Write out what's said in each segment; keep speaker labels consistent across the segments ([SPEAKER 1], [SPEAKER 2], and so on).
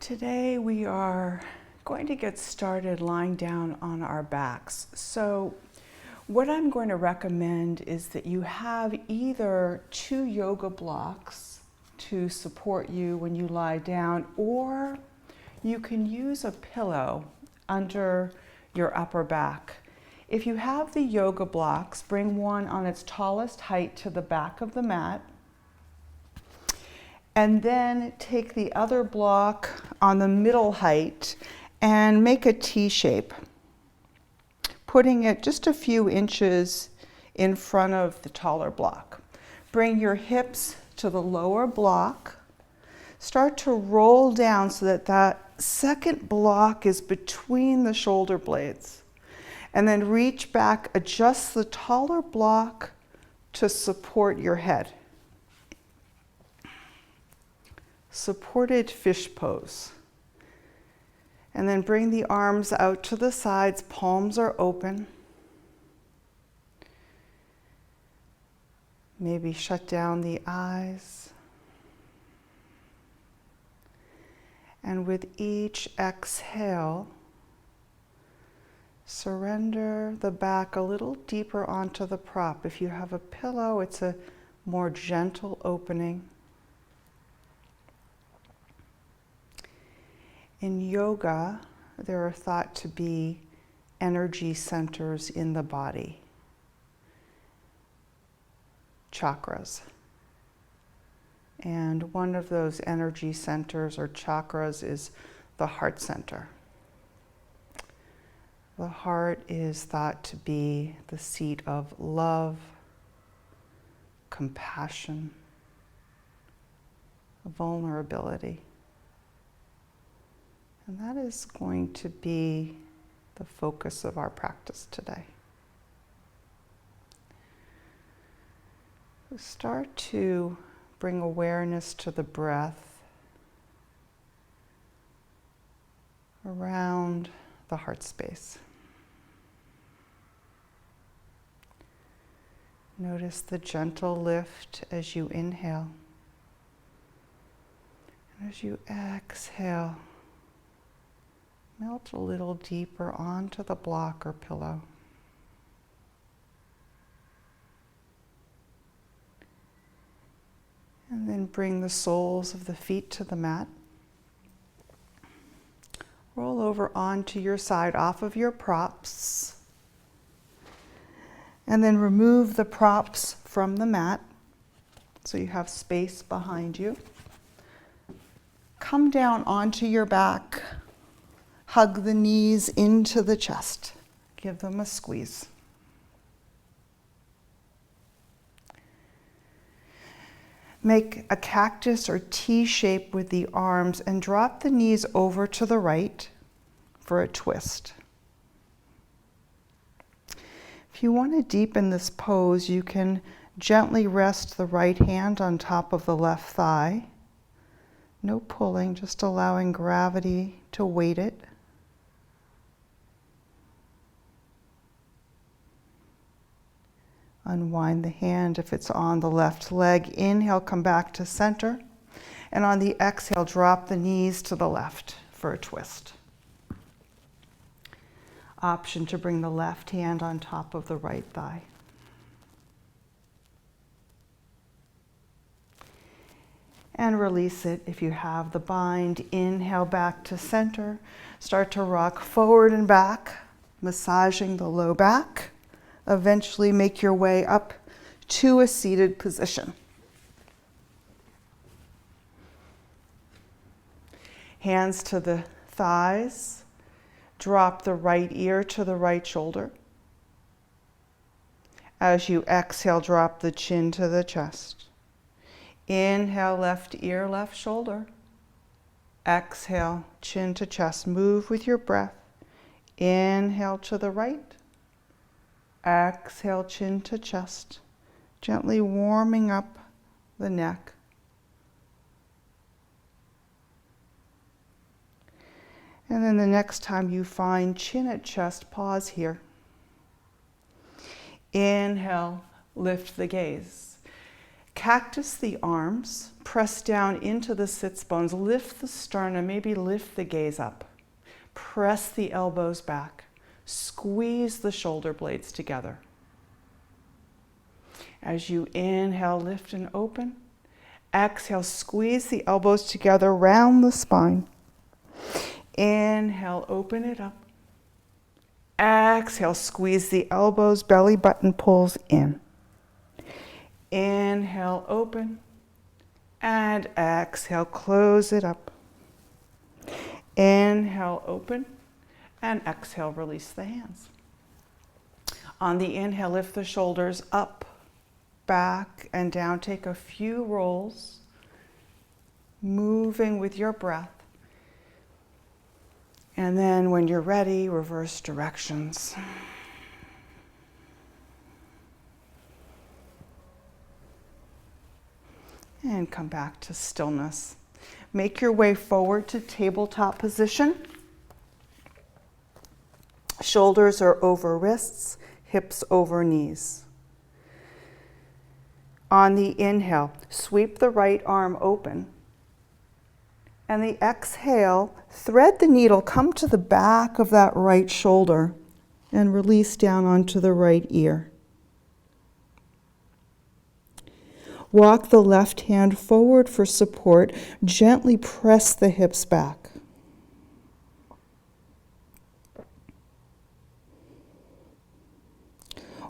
[SPEAKER 1] Today we are going to get started lying down on our backs. So what I'm going to recommend is that you have either 2 yoga blocks to support you when you lie down, or you can use a pillow under your upper back. If you have the yoga blocks, bring one on its tallest height to the back of the mat. And then take the other block on the middle height and make a T shape, putting it just a few inches in front of the taller block. Bring your hips to the lower block. Start to roll down so that that second block is between the shoulder blades. And then reach back, adjust the taller block to support your head. Supported fish pose. And then bring the arms out to the sides, palms are open. Maybe shut down the eyes. And with each exhale, surrender the back a little deeper onto the prop. If you have a pillow, it's a more gentle opening. In yoga, there are thought to be energy centers in the body, chakras. And one of those energy centers or chakras is the heart center. The heart is thought to be the seat of love, compassion, vulnerability. And that is going to be the focus of our practice today. Start to bring awareness to the breath around the heart space. Notice the gentle lift as you inhale. And as you exhale, melt a little deeper onto the block or pillow. And then bring the soles of the feet to the mat. Roll over onto your side off of your props. And then remove the props from the mat so you have space behind you. Come down onto your back. Hug the knees into the chest. Give them a squeeze. Make a cactus or T shape with the arms and drop the knees over to the right for a twist. If you want to deepen this pose, you can gently rest the right hand on top of the left thigh. No pulling, just allowing gravity to weight it. Unwind the hand if it's on the left leg. Inhale, come back to center. And on the exhale, drop the knees to the left for a twist. Option to bring the left hand on top of the right thigh. And release it if you have the bind. Inhale back to center. Start to rock forward and back, massaging the low back. Eventually make your way up to a seated position. Hands to the thighs. Drop the right ear to the right shoulder. As you exhale, drop the chin to the chest. Inhale, left ear, left shoulder. Exhale, chin to chest. Move with your breath. Inhale to the right. Exhale, chin to chest, gently warming up the neck. And then the next time you find chin at chest, pause here. Inhale, lift the gaze. Cactus the arms, press down into the sits bones, lift the sternum, maybe lift the gaze up. Press the elbows back, squeeze the shoulder blades together. As you inhale, lift and open. Exhale, squeeze the elbows together, round the spine. Inhale, open it up. Exhale, squeeze the elbows, belly button pulls in. Inhale, open. And exhale, close it up. Inhale, open. And exhale, release the hands. On the inhale, lift the shoulders up, back, and down. Take a few rolls, moving with your breath. And then when you're ready, reverse directions. And come back to stillness. Make your way forward to tabletop position. Shoulders are over wrists, hips over knees. On the inhale, sweep the right arm open. And the exhale, thread the needle, come to the back of that right shoulder and release down onto the right ear. Walk the left hand forward for support. Gently press the hips back.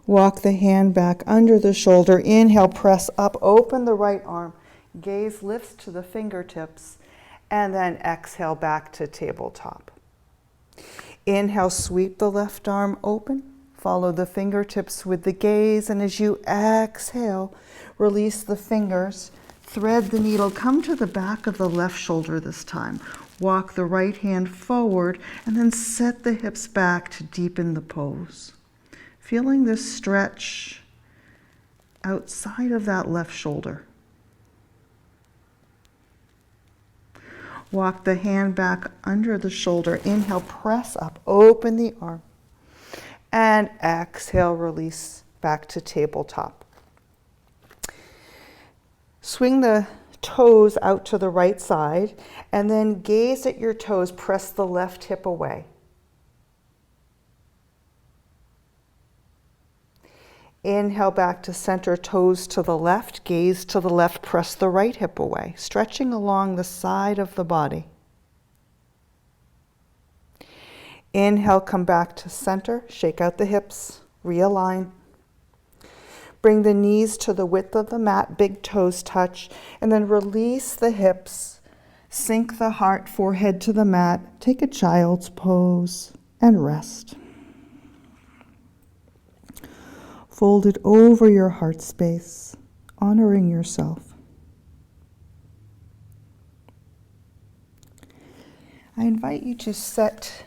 [SPEAKER 1] Walk the hand back under the shoulder. Inhale, press up, open the right arm. Gaze lifts to the fingertips. And then exhale back to tabletop. Inhale, sweep the left arm open. Follow the fingertips with the gaze. And as you exhale, release the fingers. Thread the needle. Come to the back of the left shoulder this time. Walk the right hand forward and then set the hips back to deepen the pose. Feeling this stretch outside of that left shoulder. Walk the hand back under the shoulder. Inhale, press up, open the arm. And exhale, release back to tabletop. Swing the toes out to the right side and then gaze at your toes. Press the left hip away. Inhale back to center, toes to the left, gaze to the left, press the right hip away, stretching along the side of the body. Inhale, come back to center, shake out the hips, realign. Bring the knees to the width of the mat, big toes touch, and then release the hips. Sink the heart, forehead to the mat, take a child's pose, and rest. Fold it over your heart space, honoring yourself. I invite you to set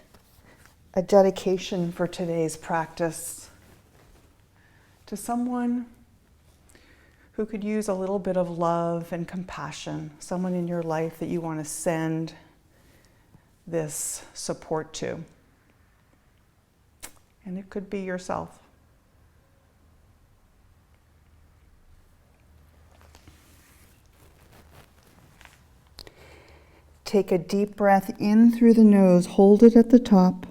[SPEAKER 1] a dedication for today's practice to someone who could use a little bit of love and compassion, someone in your life that you want to send this support to. And it could be yourself. Take a deep breath in through the nose, hold it at the top,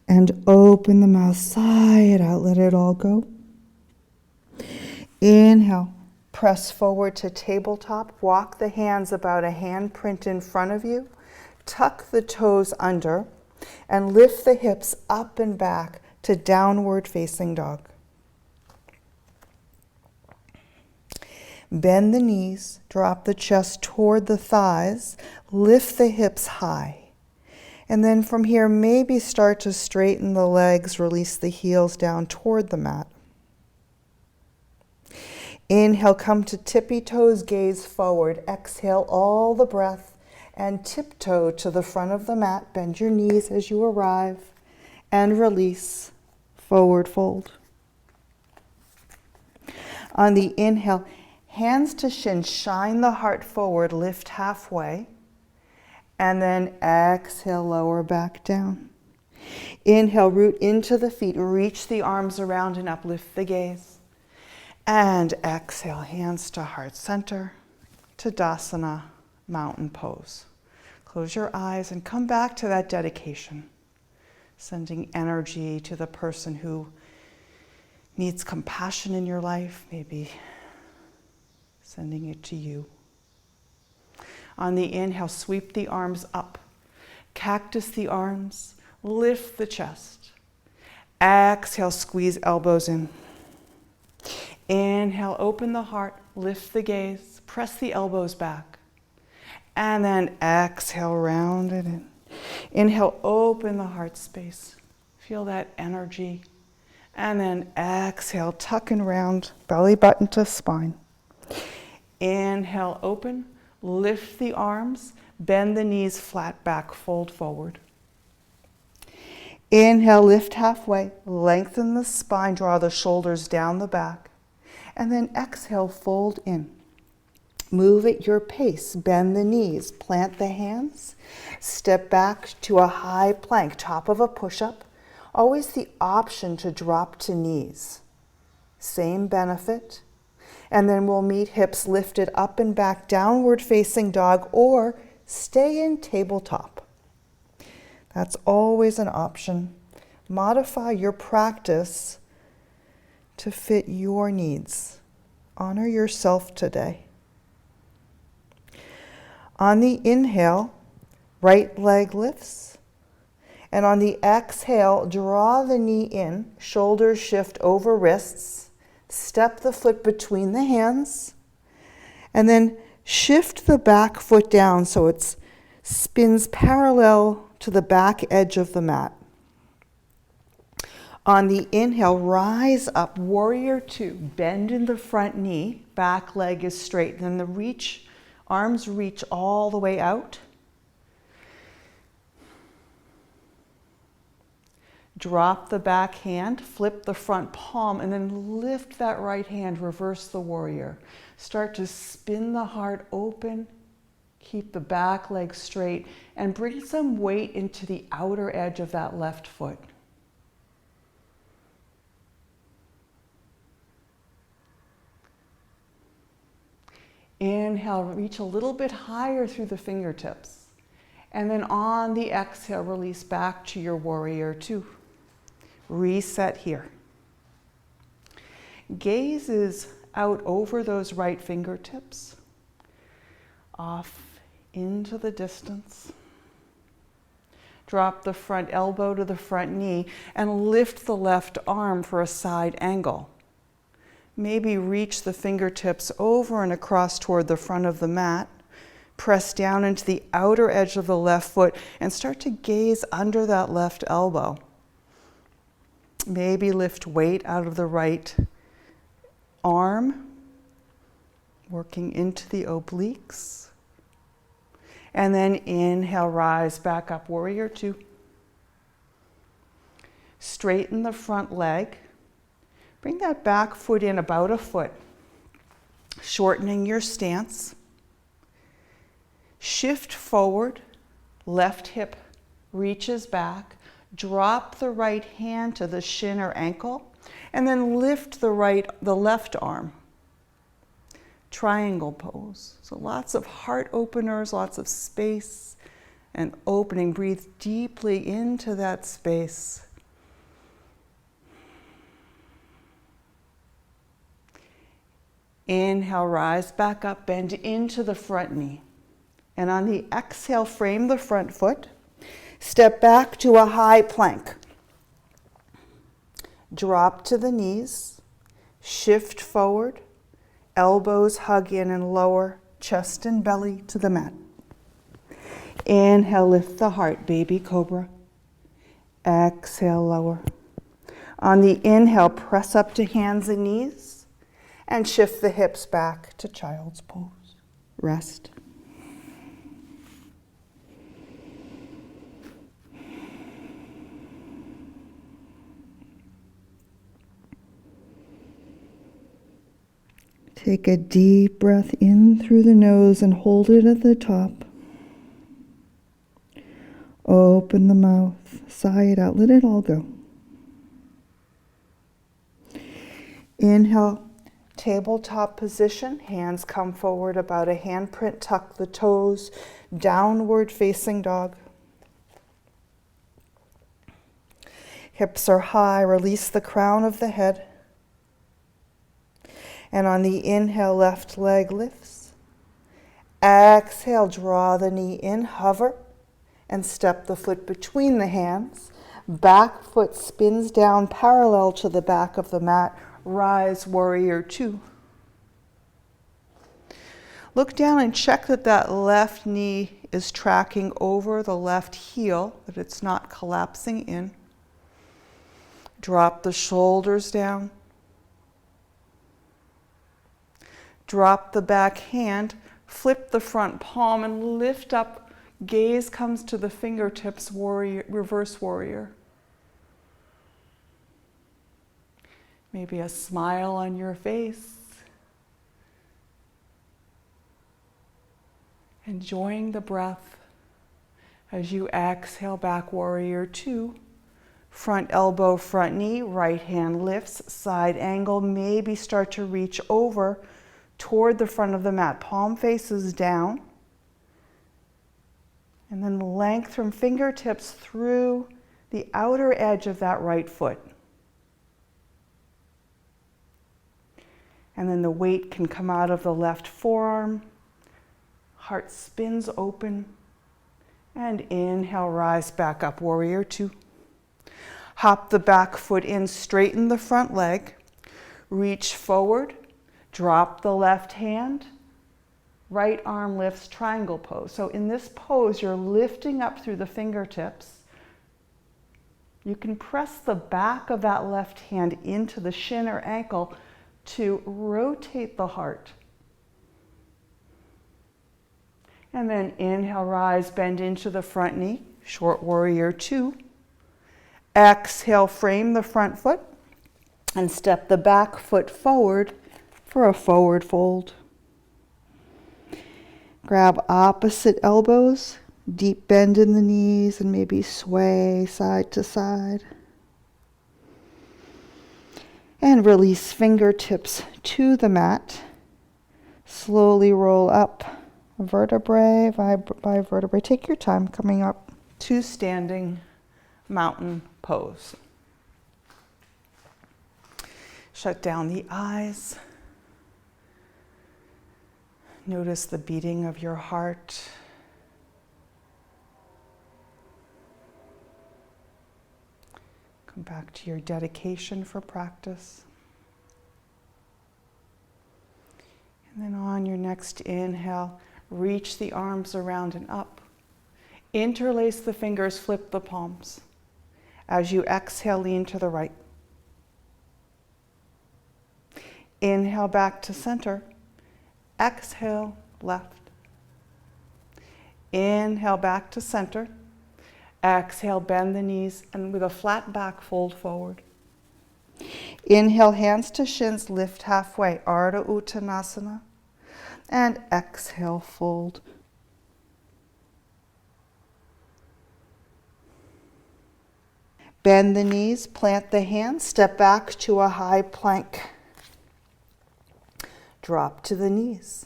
[SPEAKER 1] and open the mouth, sigh it out, let it all go. Inhale, press forward to tabletop, walk the hands about a handprint in front of you, tuck the toes under, and lift the hips up and back to downward facing dog. Bend the knees, drop the chest toward the thighs, lift the hips high. And then from here, maybe start to straighten the legs, release the heels down toward the mat. Inhale, come to tippy toes, gaze forward. Exhale all the breath and tiptoe to the front of the mat. Bend your knees as you arrive and release, forward fold. On the inhale, hands to shin, shine the heart forward, lift halfway, and then exhale, lower back down. Inhale, root into the feet, reach the arms around and uplift the gaze. And exhale, hands to heart center, Tadasana, mountain pose. Close your eyes and come back to that dedication, sending energy to the person who needs compassion in your life, maybe sending it to you. On the inhale, sweep the arms up, cactus the arms, lift the chest. Exhale, squeeze elbows in. Inhale, open the heart, lift the gaze, press the elbows back. And then exhale, round it in. Inhale, open the heart space. Feel that energy. And then exhale, tuck and round, belly button to spine. Inhale, open, lift the arms, bend the knees flat back, fold forward. Inhale, lift halfway, lengthen the spine, draw the shoulders down the back. And then exhale, fold in. Move at your pace, bend the knees, plant the hands, step back to a high plank, top of a push-up. Always the option to drop to knees. Same benefit. And then we'll meet hips lifted up and back, downward facing dog, or stay in tabletop. That's always an option. Modify your practice to fit your needs. Honor yourself today. On the inhale, right leg lifts. And on the exhale, draw the knee in, shoulders shift over wrists, step the foot between the hands, and then shift the back foot down so it spins parallel to the back edge of the mat. On the inhale, rise up, warrior two, bend in the front knee, back leg is straight, then the arms reach all the way out. Drop the back hand, flip the front palm, and then lift that right hand, reverse the warrior. Start to spin the heart open, keep the back leg straight, and bring some weight into the outer edge of that left foot. Inhale, reach a little bit higher through the fingertips. And then on the exhale, release back to your warrior two. Reset here. Gaze is out over those right fingertips, off into the distance. Drop the front elbow to the front knee and lift the left arm for a side angle. Maybe reach the fingertips over and across toward the front of the mat. Press down into the outer edge of the left foot and start to gaze under that left elbow. Maybe lift weight out of the right arm, working into the obliques. And then inhale, rise back up, warrior two. Straighten the front leg. Bring that back foot in about a foot, shortening your stance. Shift forward, left hip reaches back. Drop the right hand to the shin or ankle, and then lift the left arm. Triangle pose. So lots of heart openers, lots of space and opening. Breathe deeply into that space. Inhale, rise back up, bend into the front knee. And on the exhale, frame the front foot. Step back to a high plank. Drop to the knees. Shift forward. Elbows hug in and lower, chest and belly to the mat. Inhale, lift the heart, baby cobra. Exhale, lower. On the inhale, press up to hands and knees. And shift the hips back to child's pose. Rest. Take a deep breath in through the nose and hold it at the top. Open the mouth, sigh it out, let it all go. Inhale. Tabletop position, hands come forward about a handprint, tuck the toes, downward facing dog. Hips are high, release the crown of the head. And on the inhale, left leg lifts. Exhale, draw the knee in, hover, and step the foot between the hands. Back foot spins down parallel to the back of the mat. Rise, warrior two. Look down and check that that left knee is tracking over the left heel, that it's not collapsing in. Drop the shoulders down. Drop the back hand, flip the front palm and lift up. Gaze comes to the fingertips, warrior, reverse warrior. Maybe a smile on your face. Enjoying the breath as you exhale, back warrior two. Front elbow, front knee, right hand lifts, side angle, maybe start to reach over toward the front of the mat. Palm faces down. And then length from fingertips through the outer edge of that right foot. And then the weight can come out of the left forearm. Heart spins open. And inhale, rise back up, warrior two. Hop the back foot in, straighten the front leg. Reach forward, drop the left hand. Right arm lifts, triangle pose. So in this pose, you're lifting up through the fingertips. You can press the back of that left hand into the shin or ankle to rotate the heart. And then inhale, rise, bend into the front knee, short warrior two. Exhale, frame the front foot and step the back foot forward for a forward fold. Grab opposite elbows, deep bend in the knees, and maybe sway side to side. And release fingertips to the mat. Slowly roll up vertebrae by vertebrae. Take your time coming up to standing mountain pose. Shut down the eyes. Notice the beating of your heart. Come back to your dedication for practice. And then on your next inhale, reach the arms around and up. Interlace the fingers, flip the palms. As you exhale, lean to the right. Inhale back to center. Exhale, left. Inhale back to center. Exhale, bend the knees, and with a flat back, fold forward. Inhale, hands to shins, lift halfway, Ardha Uttanasana. And exhale, fold. Bend the knees, plant the hands, step back to a high plank. Drop to the knees.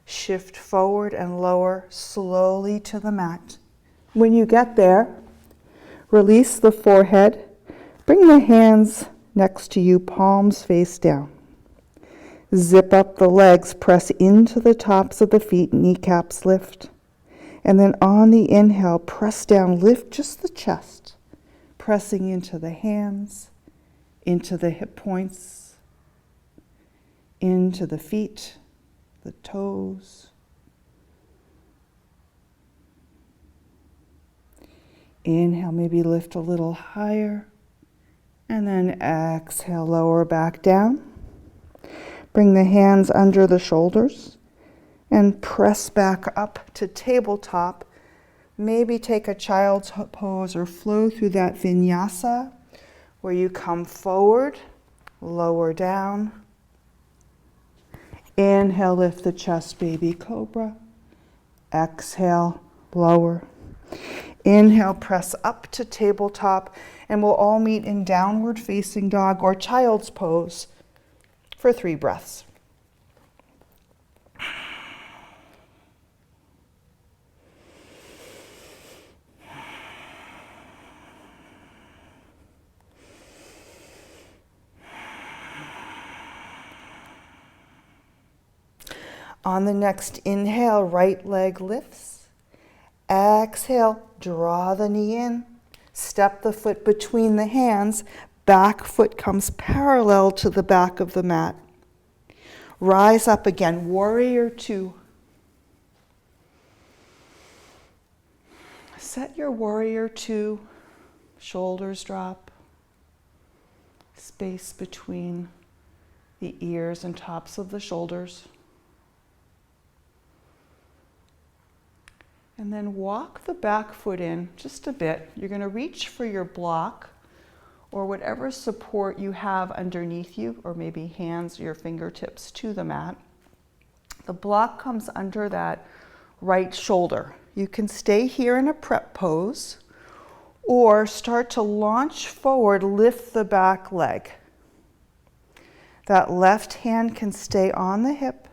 [SPEAKER 1] Shift forward and lower slowly to the mat. When you get there, release the forehead. Bring the hands next to you, palms face down. Zip up the legs, press into the tops of the feet, kneecaps lift. And then on the inhale, press down, lift just the chest. Pressing into the hands, into the hip points, into the feet, the toes. Inhale, maybe lift a little higher. And then exhale, lower back down. Bring the hands under the shoulders and press back up to tabletop. Maybe take a child's pose or flow through that vinyasa where you come forward, lower down. Inhale, lift the chest, baby cobra. Exhale, lower. Inhale, press up to tabletop, and we'll all meet in downward facing dog or child's pose for for 3 breaths. On the next inhale, right leg lifts. Exhale, draw the knee in. Step the foot between the hands. Back foot comes parallel to the back of the mat. Rise up again, warrior 2. Set your warrior 2, shoulders drop, space between the ears and tops of the shoulders. And then walk the back foot in just a bit. You're going to reach for your block or whatever support you have underneath you, or maybe hands or your fingertips to the mat. The block comes under that right shoulder. You can stay here in a prep pose or start to launch forward, lift the back leg. That left hand can stay on the hip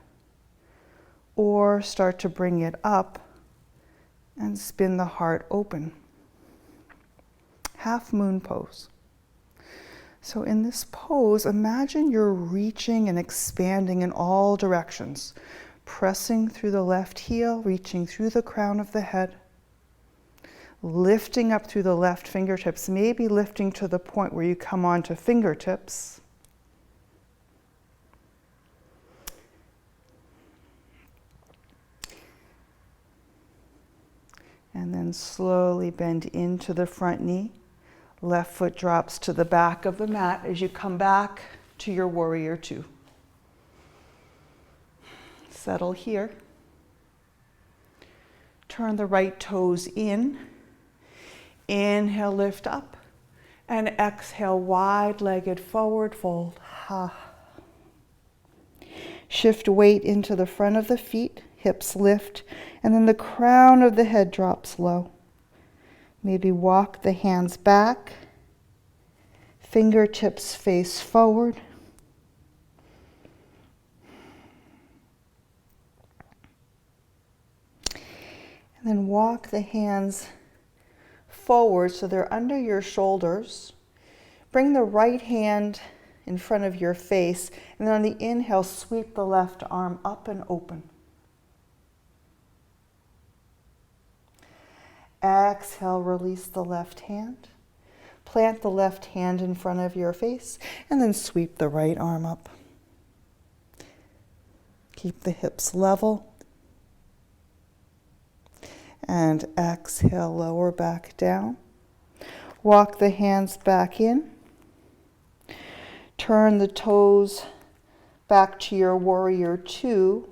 [SPEAKER 1] or start to bring it up and spin the heart open. Half moon pose. So in this pose, imagine you're reaching and expanding in all directions, pressing through the left heel, reaching through the crown of the head, lifting up through the left fingertips, maybe lifting to the point where you come onto fingertips. And then slowly bend into the front knee. Left foot drops to the back of the mat as you come back to your warrior 2. Settle here. Turn the right toes in. Inhale, lift up. And exhale, wide-legged forward fold. Ha. Shift weight into the front of the feet. Hips lift, and then the crown of the head drops low. Maybe walk the hands back, fingertips face forward. And then walk the hands forward so they're under your shoulders. Bring the right hand in front of your face, and then on the inhale, sweep the left arm up and open. Exhale, release the left hand. Plant the left hand in front of your face and then sweep the right arm up. Keep the hips level. And exhale, lower back down. Walk the hands back in. Turn the toes back to your warrior 2.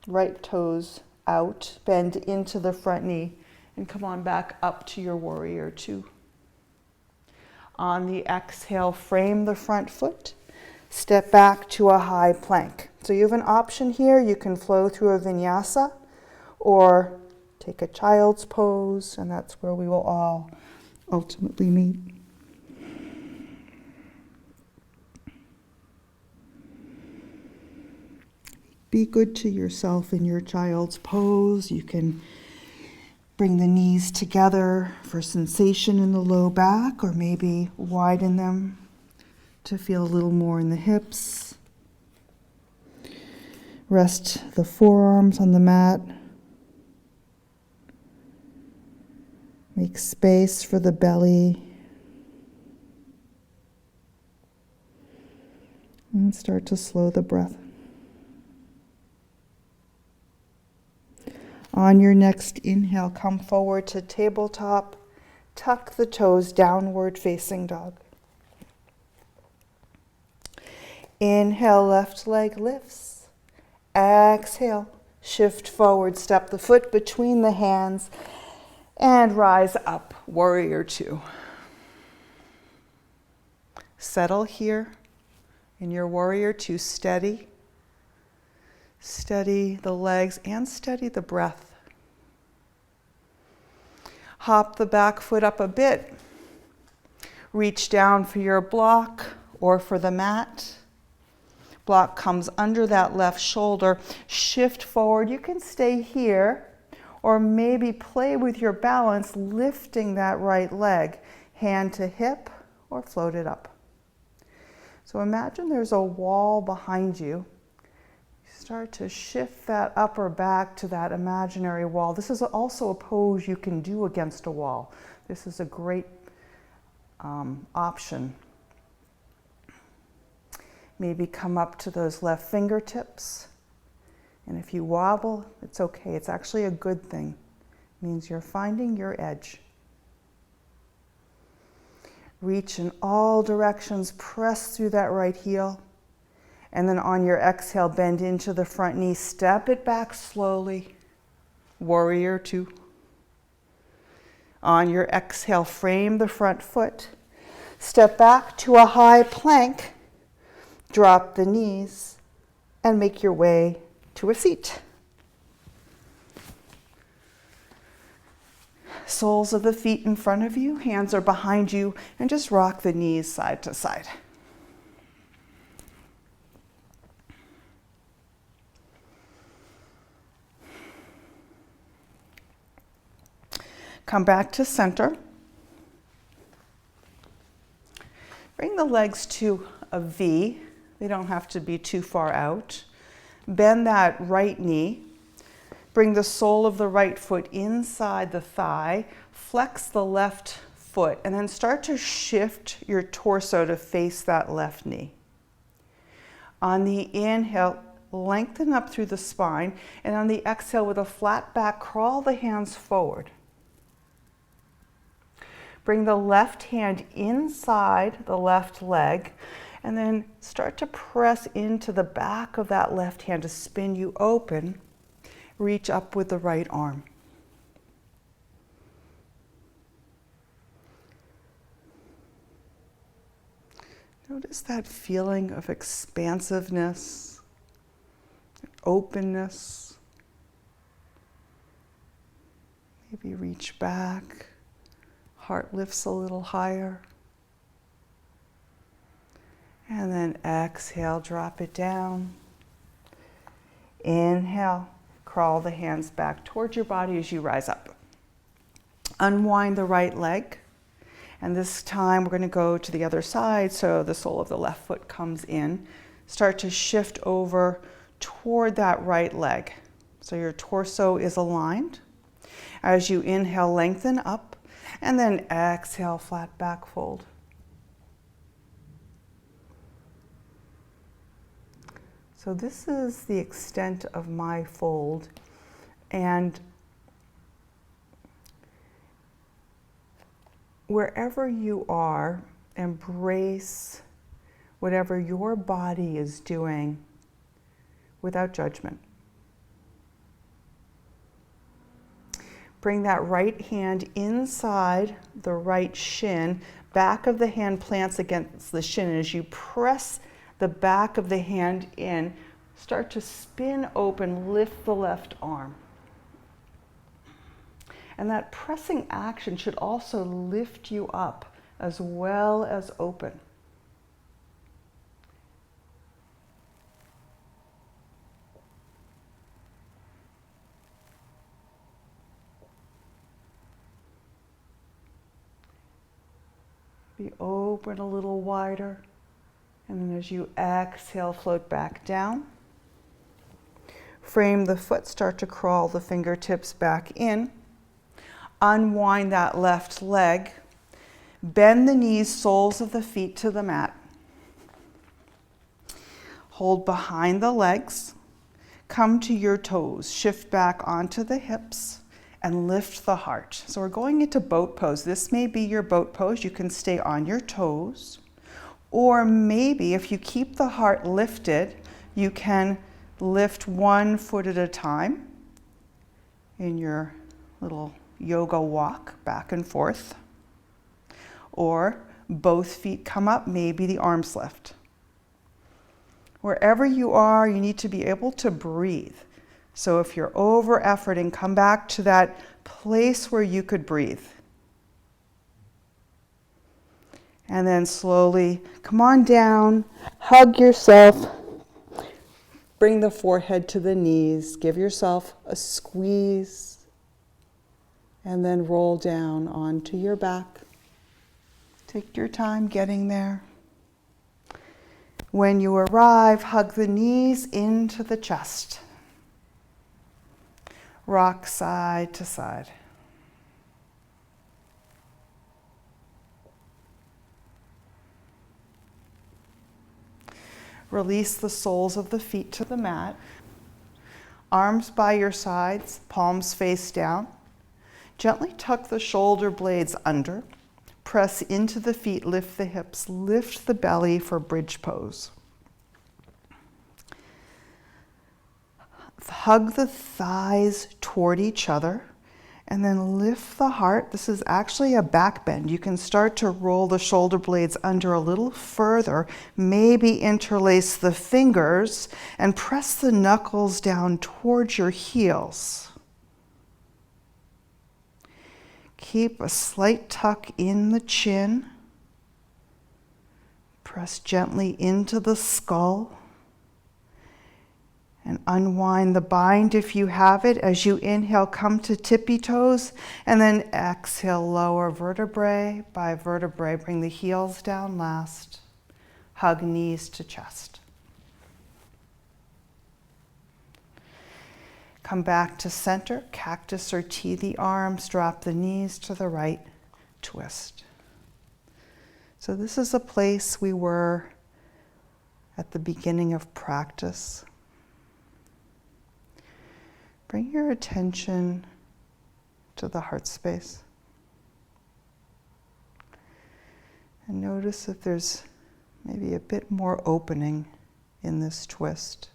[SPEAKER 1] Right toes out. Bend into the front knee. And come on back up to your warrior 2. On the exhale, frame the front foot. Step back to a high plank. So you have an option here. You can flow through a vinyasa or take a child's pose, and that's where we will all ultimately meet. Be good to yourself in your child's pose. You can bring the knees together for sensation in the low back, or maybe widen them to feel a little more in the hips. Rest the forearms on the mat. Make space for the belly. And start to slow the breath. On your next inhale, come forward to tabletop. Tuck the toes, downward facing dog. Inhale, left leg lifts. Exhale, shift forward, step the foot between the hands, and rise up, warrior 2. Settle here in your warrior 2, steady. Steady the legs and steady the breath. Hop the back foot up a bit. Reach down for your block or for the mat. block comes under that left shoulder. Shift forward. You can stay here or maybe play with your balance, lifting that right leg, hand to hip or float it up. So imagine there's a wall behind you. Start to shift that upper back to that imaginary wall. This is also a pose you can do against a wall. This is a great option. Maybe come up to those left fingertips. And if you wobble, it's okay. It's actually a good thing. It means you're finding your edge. Reach in all directions. Press through that right heel. And then on your exhale, bend into the front knee. Step it back slowly. Warrior two. On your exhale, frame the front foot. Step back to a high plank. Drop the knees and make your way to a seat. Soles of the feet in front of you, hands are behind you, and just rock the knees side to side. Come back to center. Bring the legs to a V. They don't have to be too far out. Bend that right knee. Bring the sole of the right foot inside the thigh. Flex the left foot and then start to shift your torso to face that left knee. On the inhale, lengthen up through the spine, and on the exhale with a flat back, crawl the hands forward. Bring the left hand inside the left leg and then start to press into the back of that left hand to spin you open. Reach up with the right arm. Notice that feeling of expansiveness, openness. Maybe reach back. Heart lifts a little higher. And then exhale, drop it down. Inhale, crawl the hands back towards your body as you rise up. Unwind the right leg. And this time we're going to go to the other side, so the sole of the left foot comes in. Start to shift over toward that right leg. So your torso is aligned. As you inhale, lengthen up. And then exhale, flat back fold. So this is the extent of my fold. And wherever you are, embrace whatever your body is doing without judgment. Bring that right hand inside the right shin. Back of the hand plants against the shin. And as you press the back of the hand in, start to spin open, lift the left arm. And that pressing action should also lift you up as well as open. Be open a little wider. And then as you exhale, float back down. Frame the foot, start to crawl the fingertips back in. Unwind that left leg. Bend the knees, soles of the feet to the mat. Hold behind the legs. Come to your toes. Shift back onto the hips and lift the heart. So we're going into boat pose. This may be your boat pose. You can stay on your toes. Or maybe if you keep the heart lifted, you can lift one foot at a time in your little yoga walk back and forth. Or both feet come up, maybe the arms lift. Wherever you are, you need to be able to breathe. So if you're over efforting, come back to that place where you could breathe. And then slowly come on down, hug yourself, Bring the forehead to the knees. Give yourself a squeeze. And then roll down onto your back. Take your time getting there. When you arrive, hug the knees into the chest. Rock side to side. Release the soles of the feet to the mat. Arms by your sides, palms face down. Gently tuck the shoulder blades under. Press into the feet, lift the hips, lift the belly for bridge pose. Hug the thighs toward each other and then lift the heart. This is actually a back bend. You can start to roll the shoulder blades under a little further, maybe interlace the fingers and press the knuckles down towards your heels. Keep a slight tuck in the chin. Press gently into the skull. And unwind the bind if you have it. As you inhale, come to tippy toes. And then exhale, lower vertebrae by vertebrae. Bring the heels down last. Hug knees to chest. Come back to center, cactus or T the arms, drop the knees to the right, twist. So this is a place we were at the beginning of practice. Bring your attention to the heart space. And notice if there's maybe a bit more opening in this twist.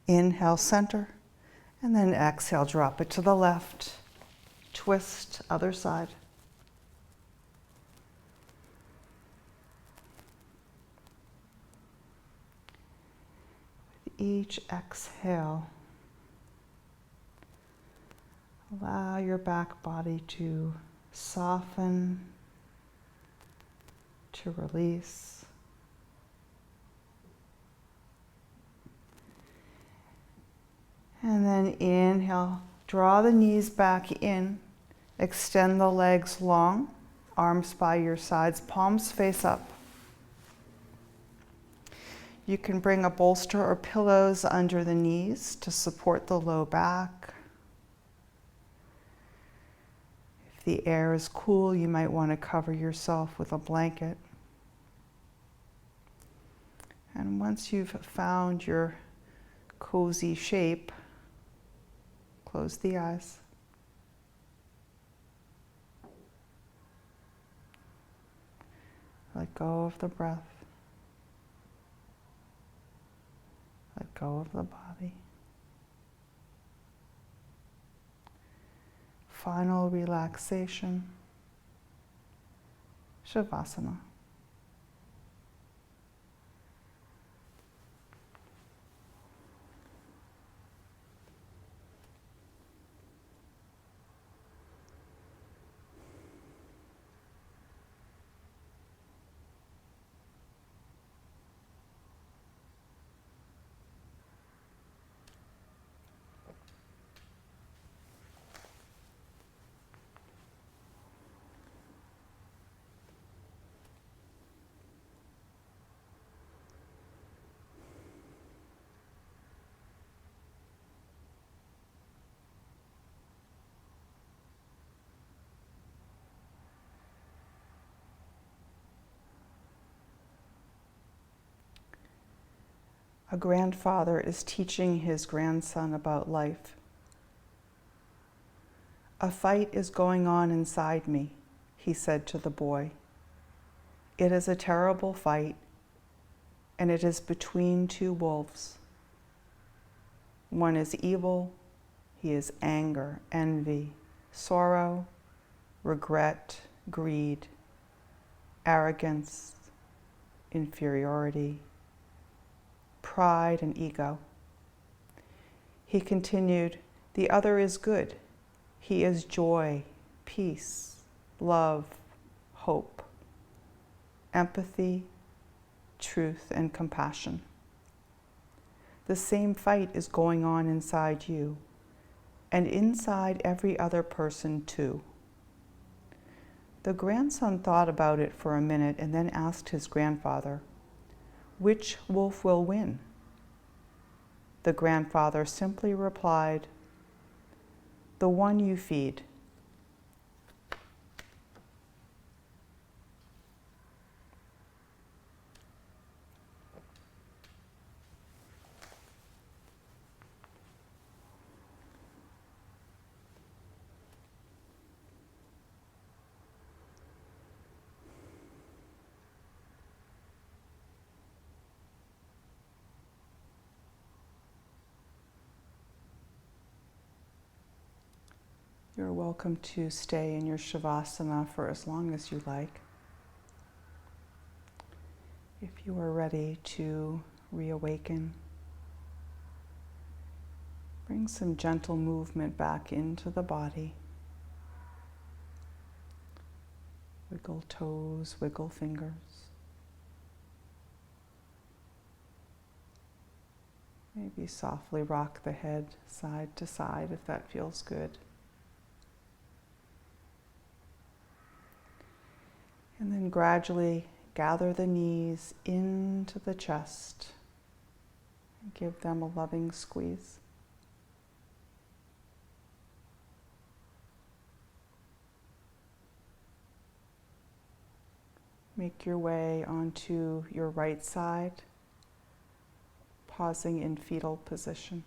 [SPEAKER 1] Inhale, center, and then exhale, drop it to the left. Twist, other side. With each exhale, allow your back body to soften, to release. And then inhale, draw the knees back in, extend the legs long, arms by your sides, palms face up. You can bring a bolster or pillows under the knees to support the low back. If the air is cool, you might want to cover yourself with a blanket. And once you've found your cozy shape, close the eyes. Let go of the breath. Let go of the body. Final relaxation, Shavasana. A grandfather is teaching his grandson about life. "A fight is going on inside me," he said to the boy. "It is a terrible fight, and it is between two wolves. One is evil, he is anger, envy, sorrow, regret, greed, arrogance, inferiority, pride, and ego." He continued, "The other is good. He is joy, peace, love, hope, empathy, truth, and compassion. The same fight is going on inside you and inside every other person too. The grandson thought about it for a minute and then asked his grandfather, "Which wolf will win?" The grandfather simply replied, "The one you feed." You're welcome to stay in your Shavasana for as long as you like. If you are ready to reawaken, bring some gentle movement back into the body. Wiggle toes, wiggle fingers. Maybe softly rock the head side to side if that feels good. And then gradually gather the knees into the chest and give them a loving squeeze. Make your way onto your right side, pausing in fetal position.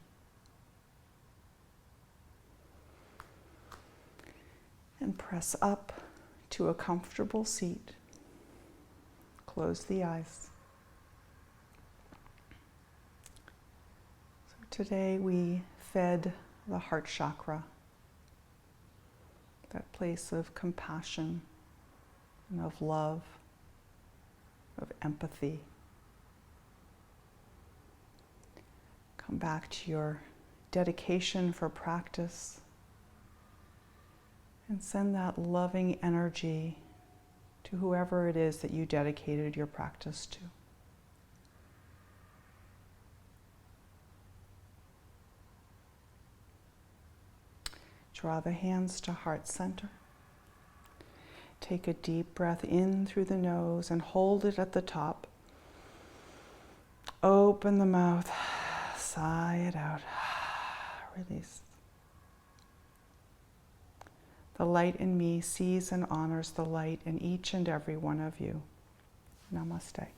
[SPEAKER 1] And press up to a comfortable seat. Close the eyes. So today we fed the heart chakra, that place of compassion and of love, of empathy. Come back to your dedication for practice and send that loving energy to whoever it is that you dedicated your practice to. Draw the hands to heart center. Take a deep breath in through the nose and hold it at the top. Open the mouth, sigh it out, release. The light in me sees and honors the light in each and every one of you. Namaste.